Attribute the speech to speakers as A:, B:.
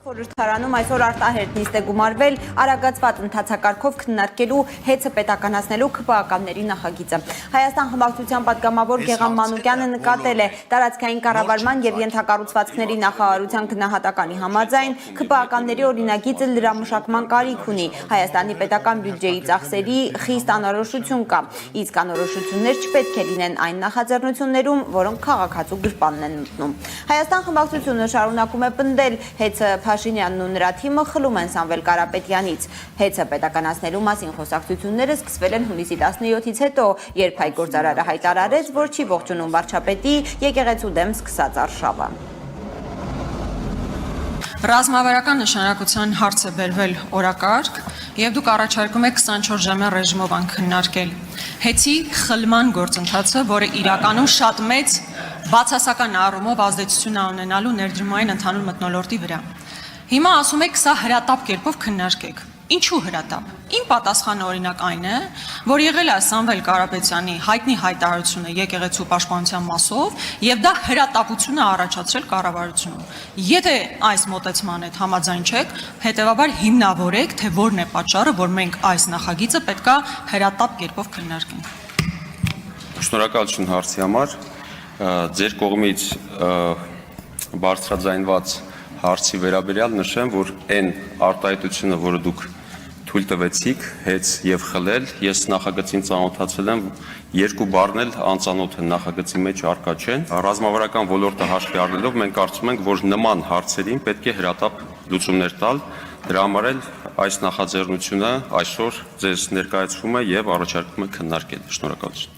A: Խորհրդարանում այսօր արտահերտ նիստ է գումարվել արագացված ընթացակարգով քննարկելու հեծը պետականացնելու ՔՊԱ-կանների նախագիծը։ Հայաստան խմբակցության պատգամավոր Գեղամ Մանուկյանը նկատել է տարածքային կառավարման եւ ենթակառուցվածքների նախարարության գնահատականի համաձայն ՔՊԱ-կանների օրինագիծը լրամշակման կարիք ունի։ Հայաստանի պետական բյուջեի ծախսերի խիստ անորոշություն կա, իսկ անորոշություններ չպետք է լինեն այն նախաձեռնություններում, որոնք քաղաքացու գրպանն են մտնում։ Հայաստան խմբակցությունը շարունակում է պնդել հեծը Փաշինյանն ու նրա թիմը խլում են Սամվել Կարապետյանից։ Հեծը պետականացնելու մասին խոսակցությունները սկսվել են հունիսի 17-ից հետո, երբ հայ գործարարը հայտարարեց, որ չի ողջունում վարչապետի եկեղեցու դեմ սկսած արշավը։
B: Ռազմավարական նշանակության հարց է բերվել օրակարգ եւ դուք առաջարկում եք 24 ժամյա ռեժիմով քննարկել հեծի խլման գործընթացը, որը իրականում շատ մեծ բացասական առումով ազդեցություն է ունենալու ներդրումային ընդհանուր մթնոլորտի վրա։ Հիմա ասում եք, սա հրատապ կերպով քննարկեք։ Ինչու հրատապ։ Իմ պատասխանը օրինակ այն է, որ եղել է Սամվել Կարապետյանի հայտնի հայտարարությունը եկեղեցու պաշտպանության մասով եւ դա հրատապություն է առաջացրել կառավարությունում։ Եթե այս մոտեցման հետ համաձայն չեք, հետեւաբար հիմնավորեք, թե որն է պատճառը, որ մենք այս նախագիծը պետքա հրատապ կերպով քննարկենք։
C: Շնորհակալություն հարցի համար։ Ձեր կողմից բարձրաձայնված հարցի վերաբերյալ նշեմ, որ այն արտահայտությունը, որը դուք թույլ տվեցիք, հեծ եւ խլել, ես նախագծին ծանոթացել եմ, երկու բառն էլ անծանոթ են նախագծի մեջ առկա չեն։ Ռազմավարական ոլորտը հաշվի առնելով մենք կարծում ենք, որ նման հարցերին պետք է հրատապ լուծումներ տալ, դրա համար էլ այս նախաձեռնությունը այսօր ձեզ ներկայացվում է եւ առաջարկում է քննարկել։ Շնորհակալություն։